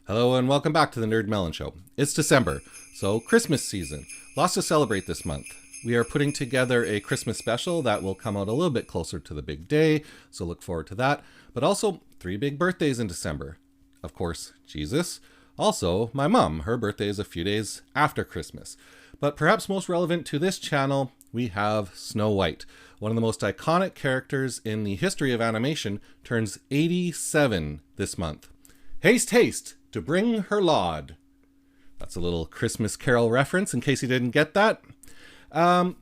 Hello and welcome back to the Nerd Melon Show. It's December, so Christmas season. Lots to celebrate this month. We are putting together a Christmas special that will come out a little bit closer to the big day, so look forward to that. But also 3 big birthdays in December. Of course, Jesus. Also, my mom. Her birthday is a few days after Christmas. But perhaps most relevant to this channel, we have Snow White. One of the most iconic characters in the history of animation turns 87 this month. Haste, haste, to bring her laud. That's a little Christmas Carol reference in case you didn't get that.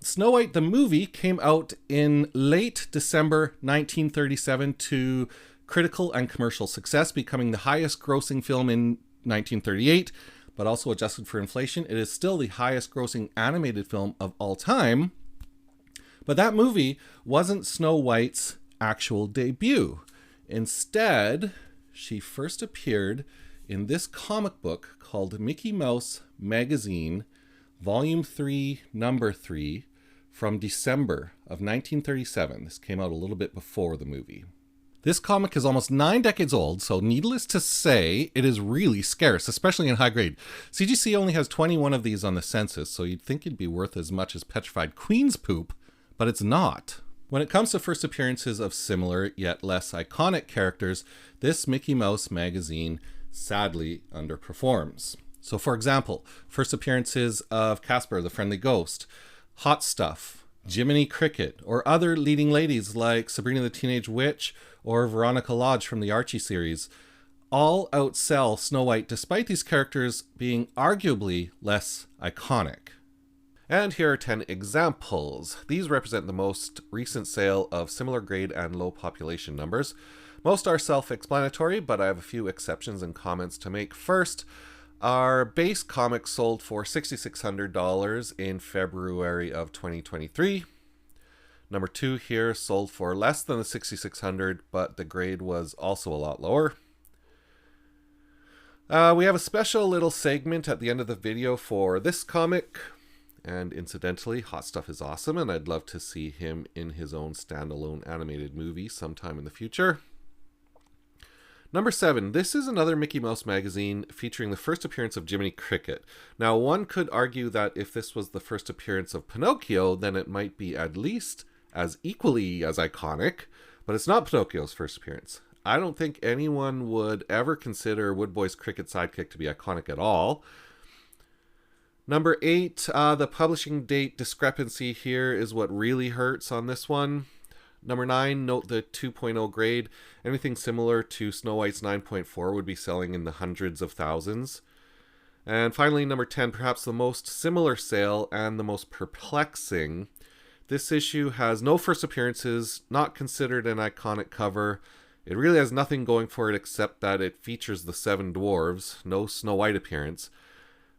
Snow White, the movie, came out in late December 1937 to critical and commercial success, becoming the highest grossing film in 1938, but also adjusted for inflation, it is still the highest grossing animated film of all time. But that movie wasn't Snow White's actual debut. Instead, she first appeared in this comic book called Mickey Mouse Magazine, Volume 3, Number 3, from December of 1937. This came out a little bit before the movie. This comic is almost 9 decades old, so needless to say, it is really scarce, especially in high grade. CGC only has 21 of these on the census, so you'd think it'd be worth as much as petrified queen's poop, but it's not. When it comes to first appearances of similar yet less iconic characters, this Mickey Mouse Magazine sadly underperforms. So for example, first appearances of Casper the Friendly Ghost, Hot Stuff, Jiminy Cricket, or other leading ladies like Sabrina the Teenage Witch or Veronica Lodge from the Archie series all outsell Snow White despite these characters being arguably less iconic. And here are 10 examples. These represent the most recent sale of similar grade and low population numbers. Most are self-explanatory, but I have a few exceptions and comments to make. First, our base comic sold for $6,600 in February of 2023. Number 2 here sold for less than the $6,600, but the grade was also a lot lower. We have a special little segment at the end of the video for this comic. And incidentally, Hot Stuff is awesome, and I'd love to see him in his own standalone animated movie sometime in the future. Number 7, this is another Mickey Mouse magazine featuring the first appearance of Jiminy Cricket. Now, one could argue that if this was the first appearance of Pinocchio, then it might be at least as equally as iconic, but it's not Pinocchio's first appearance. I don't think anyone would ever consider Woodboy's cricket sidekick to be iconic at all. Number 8, the publishing date discrepancy here is what really hurts on this one. Number 9, note the 2.0 grade. Anything similar to Snow White's 9.4 would be selling in the hundreds of thousands. And finally, number 10, perhaps the most similar sale and the most perplexing. This issue has no first appearances, not considered an iconic cover. It really has nothing going for it except that it features the 7 dwarves, no Snow White appearance.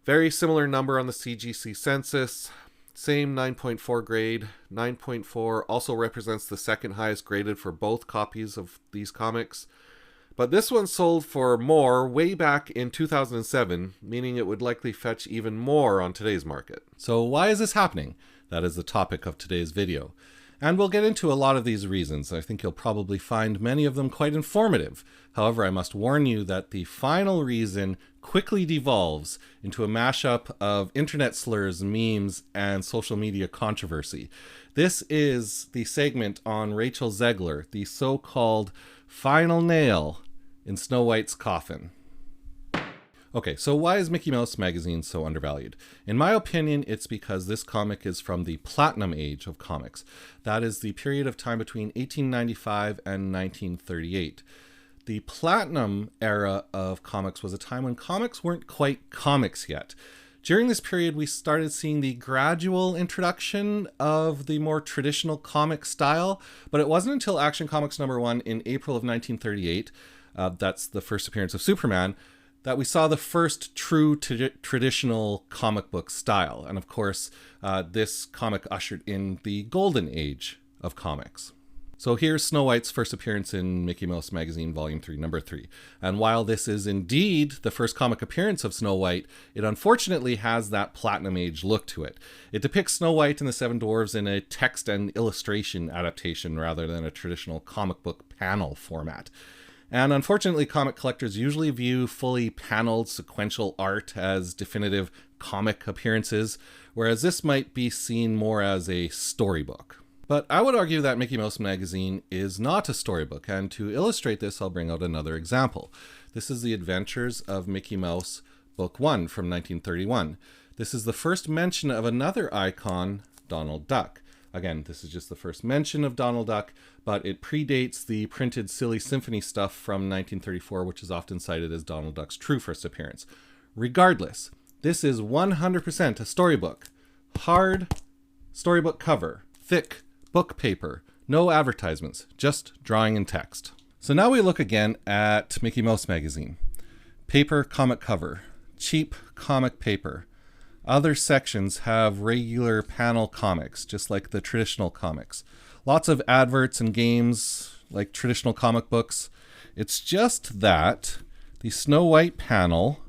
Very similar number on the CGC census, same 9.4 grade. 9.4 also represents the second highest graded for both copies of these comics. But this one sold for more way back in 2007, meaning it would likely fetch even more on today's market. So why is this happening? That is the topic of today's video. And we'll get into a lot of these reasons. I think you'll probably find many of them quite informative. However, I must warn you that the final reason quickly devolves into a mashup of internet slurs, memes, and social media controversy. This is the segment on Rachel Zegler, the so-called final nail in Snow White's coffin. Okay, so why is Mickey Mouse Magazine so undervalued? In my opinion, it's because this comic is from the Platinum Age of comics. That is the period of time between 1895 and 1938. The Platinum era of comics was a time when comics weren't quite comics yet. During this period, we started seeing the gradual introduction of the more traditional comic style, but it wasn't until Action Comics #1 in April of 1938, that's the first appearance of Superman, that we saw the first true traditional comic book style. And of course, this comic ushered in the golden age of comics. So here's Snow White's first appearance in Mickey Mouse Magazine, Volume 3, Number 3. And while this is indeed the first comic appearance of Snow White, it unfortunately has that Platinum Age look to it. It depicts Snow White and the 7 Dwarves in a text and illustration adaptation rather than a traditional comic book panel format. And unfortunately, comic collectors usually view fully paneled sequential art as definitive comic appearances, whereas this might be seen more as a storybook. But I would argue that Mickey Mouse Magazine is not a storybook, and to illustrate this, I'll bring out another example. This is The Adventures of Mickey Mouse, Book 1 from 1931. This is the first mention of another icon, Donald Duck. Again, this is just the first mention of Donald Duck, but it predates the printed Silly Symphony stuff from 1934, which is often cited as Donald Duck's true first appearance. Regardless, this is 100% a storybook. Hard storybook cover, thick book paper, no advertisements, just drawing and text. So now we look again at Mickey Mouse Magazine. Paper comic cover, cheap comic paper. Other sections have regular panel comics, just like the traditional comics. Lots of adverts and games, like traditional comic books. It's just that the Snow White panel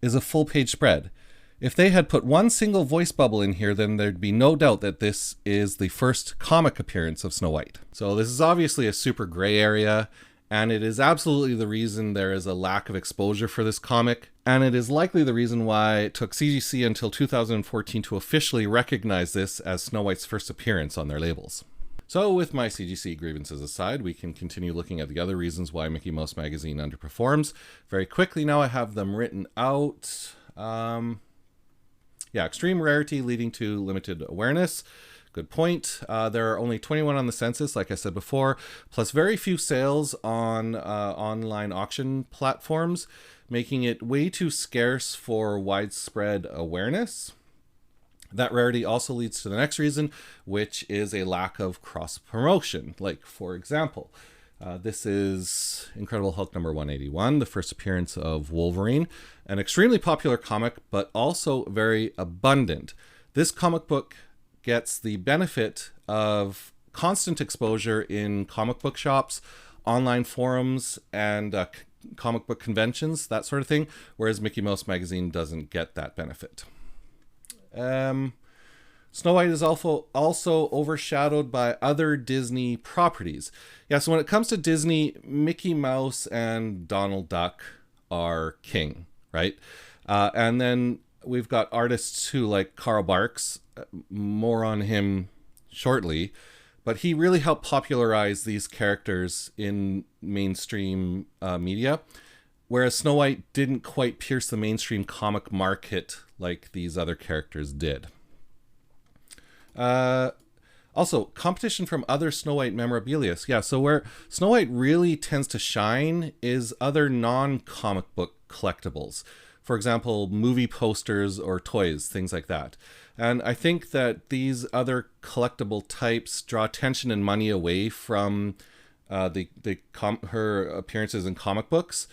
is a full-page spread. If they had put one single voice bubble in here, then there'd be no doubt that this is the first comic appearance of Snow White. So this is obviously a super gray area, and it is absolutely the reason there is a lack of exposure for this comic, and it is likely the reason why it took CGC until 2014 to officially recognize this as Snow White's first appearance on their labels. So with my CGC grievances aside, we can continue looking at the other reasons why Mickey Mouse Magazine underperforms. Very quickly now, I have them written out. Extreme rarity leading to limited awareness. Good point. There are only 21 on the census, like I said before, plus very few sales on online auction platforms, making it way too scarce for widespread awareness. That rarity also leads to the next reason, which is a lack of cross-promotion. Like, for example, this is Incredible Hulk number 181, the first appearance of Wolverine, an extremely popular comic, but also very abundant. This comic book gets the benefit of constant exposure in comic book shops, online forums, and comic book conventions, that sort of thing, whereas Mickey Mouse Magazine doesn't get that benefit. Snow White is also overshadowed by other Disney properties. Yeah, so when it comes to Disney, Mickey Mouse and Donald Duck are king, right? And then we've got artists who, like Carl Barks, more on him shortly, but he really helped popularize these characters in mainstream media, whereas Snow White didn't quite pierce the mainstream comic market like these other characters did. Also, competition from other Snow White memorabilia. Yeah, so where Snow White really tends to shine is other non-comic book collectibles. For example, movie posters or toys, things like that. And I think that these other collectible types draw attention and money away from her appearances in comic books,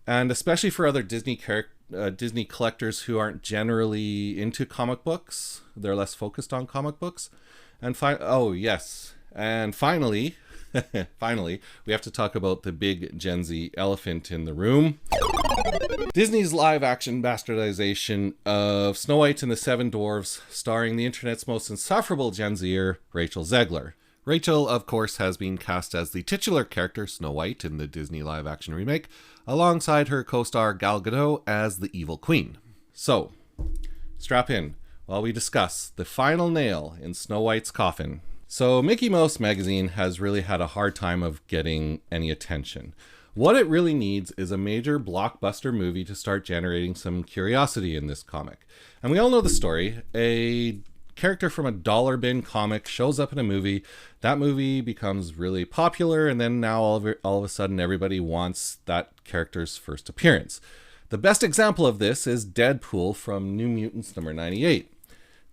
and especially for other Disney collectors who aren't generally into comic books. They're less focused on comic books. And finally, finally, we have to talk about the big Gen Z elephant in the room. Disney's live-action bastardization of Snow White and the Seven Dwarfs, starring the internet's most insufferable Gen Zer, Rachel Zegler. Rachel, of course, has been cast as the titular character Snow White in the Disney live-action remake, alongside her co-star Gal Gadot as the Evil Queen. So, strap in while we discuss the final nail in Snow White's coffin. So, Mickey Mouse Magazine has really had a hard time of getting any attention. What it really needs is a major blockbuster movie to start generating some curiosity in this comic. And we all know the story. A character from a dollar bin comic shows up in a movie. That movie becomes really popular, and then now all of a sudden everybody wants that character's first appearance. The best example of this is Deadpool from New Mutants number 98.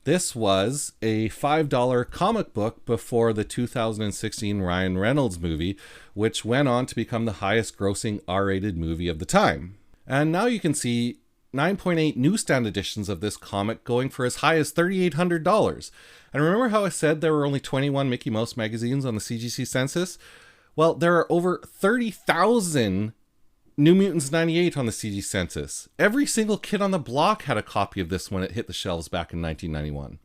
This was a $5 comic book before the 2016 Ryan Reynolds movie, which went on to become the highest grossing R-rated movie of the time. And now you can see 9.8 newsstand editions of this comic going for as high as $3,800. And remember how I said there were only 21 Mickey Mouse magazines on the CGC census? Well, there are over 30,000 New Mutants 98 on the CG census. Every single kid on the block had a copy of this when it hit the shelves back in 1991.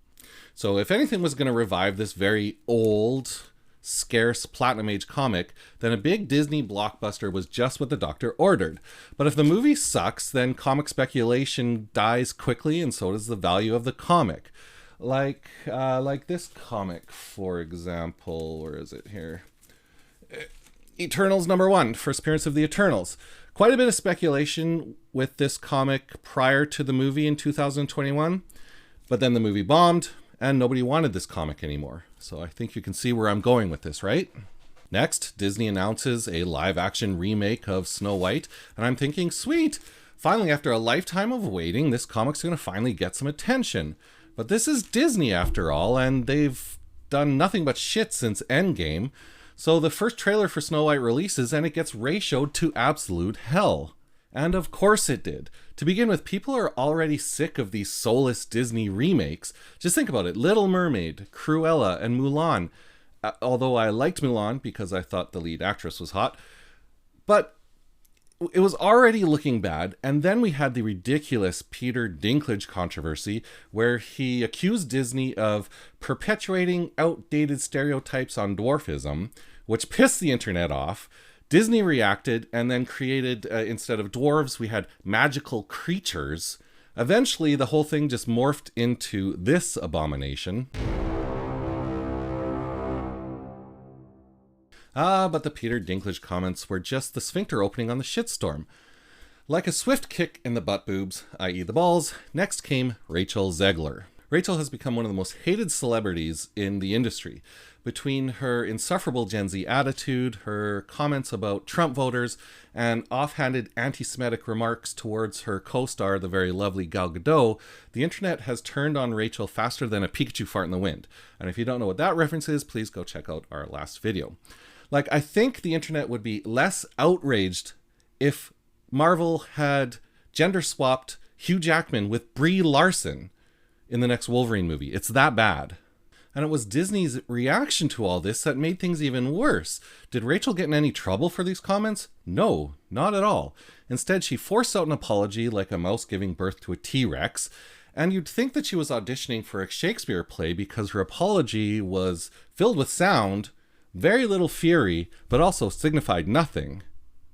So if anything was going to revive this very old scarce Platinum Age comic, then a big Disney blockbuster was just what the doctor ordered. But if the movie sucks, then comic speculation dies quickly, and so does the value of the comic. Like this comic, for example. Where is it here? Eternals #1, first appearance of the Eternals. Quite a bit of speculation with this comic prior to the movie in 2021, but then the movie bombed, and nobody wanted this comic anymore. So I think you can see where I'm going with this, right? Next, Disney announces a live-action remake of Snow White, and I'm thinking, sweet! Finally, after a lifetime of waiting, this comic's going to finally get some attention. But this is Disney after all, and they've done nothing but shit since Endgame. So the first trailer for Snow White releases, and it gets ratioed to absolute hell. And of course it did. To begin with, people are already sick of these soulless Disney remakes. Just think about it. Little Mermaid, Cruella, and Mulan. Although I liked Mulan because I thought the lead actress was hot. But it was already looking bad, and then we had the ridiculous Peter Dinklage controversy where he accused Disney of perpetuating outdated stereotypes on dwarfism, which pissed the internet off. Disney reacted and then created, instead of dwarves, we had magical creatures. Eventually, the whole thing just morphed into this abomination. But the Peter Dinklage comments were just the sphincter opening on the shitstorm. Like a swift kick in the butt boobs, i.e. the balls, next came Rachel Zegler. Rachel has become one of the most hated celebrities in the industry. Between her insufferable Gen Z attitude, her comments about Trump voters, and offhanded anti-Semitic remarks towards her co-star, the very lovely Gal Gadot, the internet has turned on Rachel faster than a Pikachu fart in the wind. And if you don't know what that reference is, please go check out our last video. Like, I think the internet would be less outraged if Marvel had gender-swapped Hugh Jackman with Brie Larson in the next Wolverine movie. It's that bad. And it was Disney's reaction to all this that made things even worse. Did Rachel get in any trouble for these comments? No, not at all. Instead, she forced out an apology like a mouse giving birth to a T-Rex. And you'd think that she was auditioning for a Shakespeare play because her apology was filled with sound, very little fury, but also signified nothing.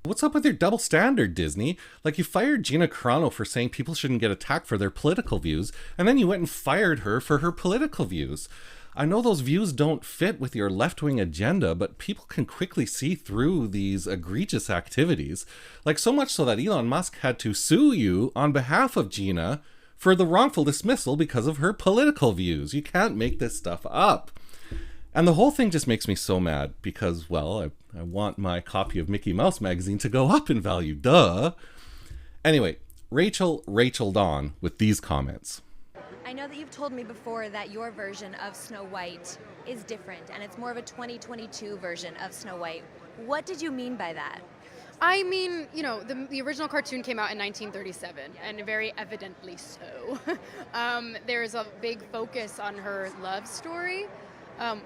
What's up with your double standard, Disney? Like, you fired Gina Carano for saying people shouldn't get attacked for their political views, and then you went and fired her for her political views. I know those views don't fit with your left-wing agenda, but people can quickly see through these egregious activities. Like, so much so that Elon Musk had to sue you on behalf of Gina for the wrongful dismissal because of her political views. You can't make this stuff up. And the whole thing just makes me so mad because, well, I want my copy of Mickey Mouse magazine to go up in value, duh. Anyway, Rachel Dawn with these comments. I know that you've told me before that your version of Snow White is different and it's more of a 2022 version of Snow White. What did you mean by that? I mean, you know, the original cartoon came out in 1937, and very evidently so. There's a big focus on her love story.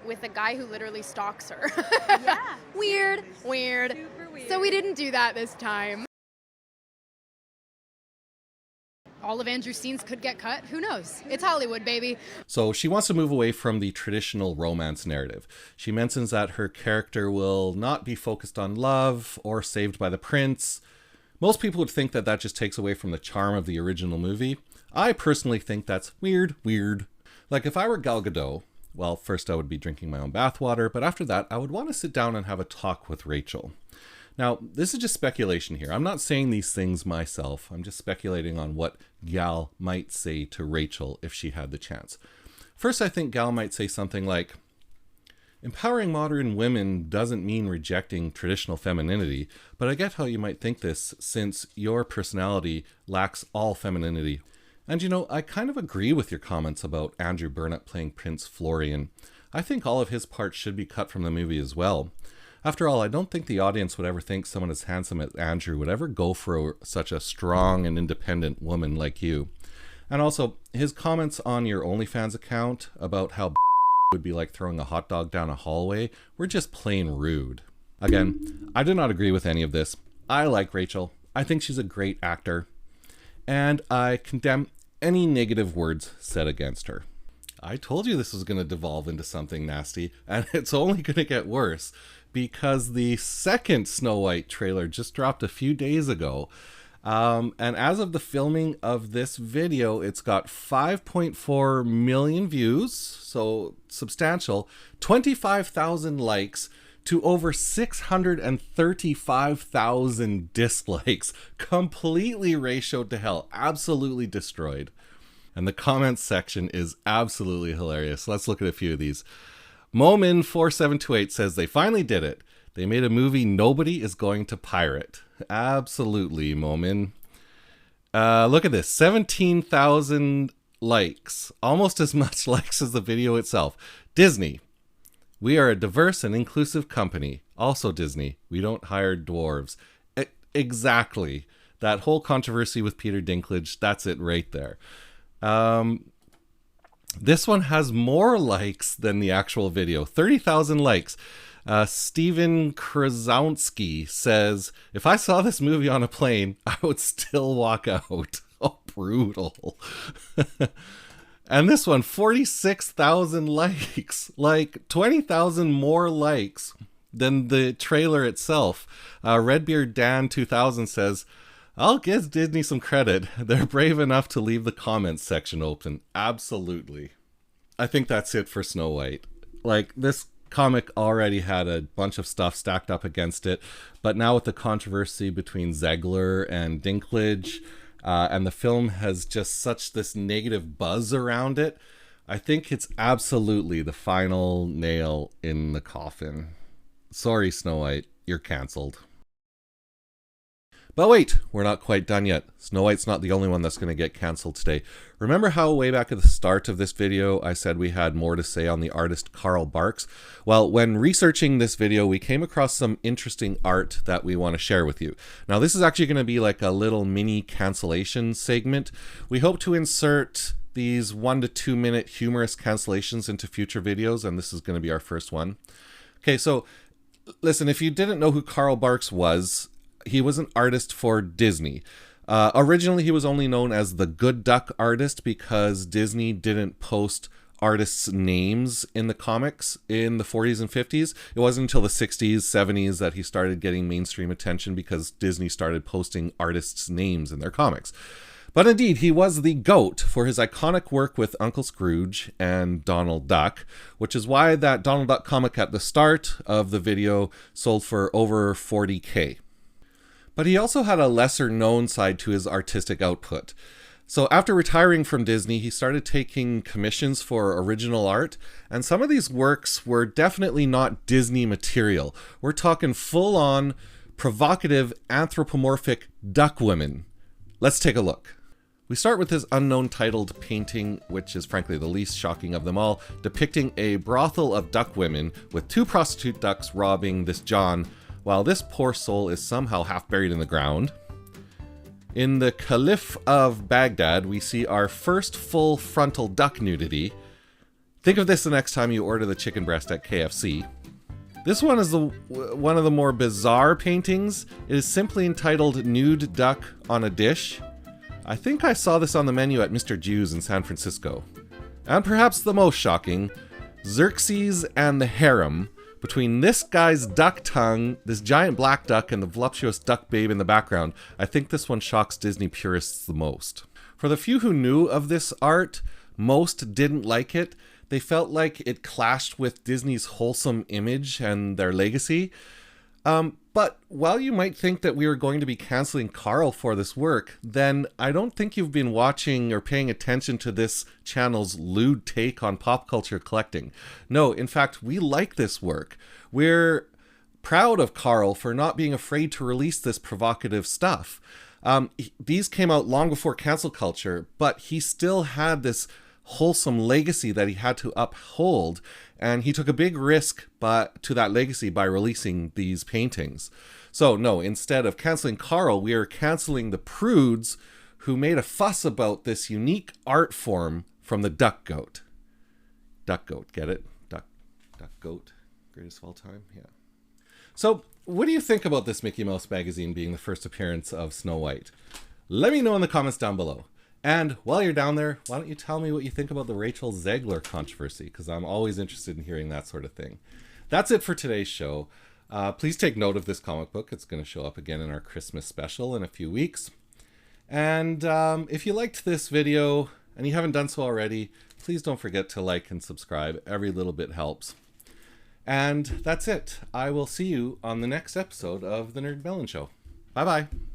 With a guy who literally stalks her. Yeah. Weird. Super weird. So we didn't do that this time. All of Andrew's scenes could get cut. Who knows? It's Hollywood, baby. So she wants to move away from the traditional romance narrative. She mentions that her character will not be focused on love or saved by the prince. Most people would think that that just takes away from the charm of the original movie. I personally think that's weird. Like, if I were Gal Gadot, well, first I would be drinking my own bathwater, but after that, I would want to sit down and have a talk with Rachel. Now, this is just speculation here. I'm not saying these things myself. I'm just speculating on what Gal might say to Rachel if she had the chance. First, I think Gal might say something like, empowering modern women doesn't mean rejecting traditional femininity, but I get how you might think this since your personality lacks all femininity. And you know, I kind of agree with your comments about Andrew Burnett playing Prince Florian. I think all of his parts should be cut from the movie as well. After all, I don't think the audience would ever think someone as handsome as Andrew would ever go for such a strong and independent woman like you. And also, his comments on your OnlyFans account about how would be like throwing a hot dog down a hallway were just plain rude. Again, I do not agree with any of this. I like Rachel. I think she's a great actor. And I condemn any negative words said against her. I told you this was going to devolve into something nasty, and it's only going to get worse because the second Snow White trailer just dropped a few days ago. And as of the filming of this video, it's got 5.4 million views, so substantial, 25,000 likes to over 635,000 dislikes, completely ratioed to hell, absolutely destroyed. And the comments section is absolutely hilarious. Let's look at a few of these. Momin4728 says they finally did it. They made a movie nobody is going to pirate. Absolutely, Momin. Look at this. 17,000 likes. Almost as much likes as the video itself. Disney. We are a diverse and inclusive company. Also Disney. We don't hire dwarves. Exactly. That whole controversy with Peter Dinklage, that's it right there. This one has more likes than the actual video. 30,000 likes. Steven Krasowski says, if I saw this movie on a plane, I would still walk out. Oh, brutal. And this one, 46,000 likes. Like 20,000 more likes than the trailer itself. Redbeard Dan 2000 says, I'll give Disney some credit. They're brave enough to leave the comments section open. Absolutely. I think that's it for Snow White. Like, this comic already had a bunch of stuff stacked up against it, but now with the controversy between Zegler and Dinklage, and the film has just such this negative buzz around it, I think it's absolutely the final nail in the coffin. Sorry, Snow White, you're cancelled. But wait, we're not quite done yet. Snow White's not the only one that's going to get cancelled today. Remember how way back at the start of this video I said we had more to say on the artist Carl Barks? Well, when researching this video, we came across some interesting art that we want to share with you. Now, this is actually going to be like a little mini cancellation segment. We hope to insert these 1 to 2 minute humorous cancellations into future videos, and this is going to be our first one. Okay, so listen, if you didn't know who Carl Barks was, he was an artist for Disney. Originally, he was only known as the Good Duck artist because Disney didn't post artists' names in the comics in the 40s and 50s. It wasn't until the 60s, 70s that he started getting mainstream attention because Disney started posting artists' names in their comics. But indeed, he was the GOAT for his iconic work with Uncle Scrooge and Donald Duck, which is why that Donald Duck comic at the start of the video sold for over $40K. But he also had a lesser known side to his artistic output. So after retiring from Disney, he started taking commissions for original art, and some of these works were definitely not Disney material. We're talking full-on, provocative, anthropomorphic duck women. Let's take a look. We start with his unknown titled painting, which is frankly the least shocking of them all, depicting a brothel of duck women with 2 prostitute ducks robbing this John, while this poor soul is somehow half buried in the ground. In the Caliph of Baghdad, we see our first full frontal duck nudity. Think of this the next time you order the chicken breast at KFC. This one is one of the more bizarre paintings. It is simply entitled Nude Duck on a Dish. I think I saw this on the menu at Mr. Jew's in San Francisco. And perhaps the most shocking, Xerxes and the Harem. Between this guy's duck tongue, this giant black duck, and the voluptuous duck babe in the background, I think this one shocks Disney purists the most. For the few who knew of this art, most didn't like it. They felt like it clashed with Disney's wholesome image and their legacy. But while you might think that we were going to be canceling Carl for this work, then I don't think you've been watching or paying attention to this channel's lewd take on pop culture collecting. No, in fact, we like this work. We're proud of Carl for not being afraid to release this provocative stuff. These came out long before cancel culture, but he still had this wholesome legacy that he had to uphold, and he took a big risk to that legacy by releasing these paintings. So no, instead of canceling Carl, we are canceling the prudes who made a fuss about this unique art form from the duck goat. Duck goat, get it? Duck goat, greatest of all time, yeah. So what do you think about this Mickey Mouse magazine being the first appearance of Snow White? Let me know in the comments down below. And while you're down there, why don't you tell me what you think about the Rachel Zegler controversy? Because I'm always interested in hearing that sort of thing. That's it for today's show. Please take note of this comic book. It's going to show up again in our Christmas special in a few weeks. And if you liked this video and you haven't done so already, please don't forget to like and subscribe. Every little bit helps. And that's it. I will see you on the next episode of The Nerd Melon Show. Bye-bye.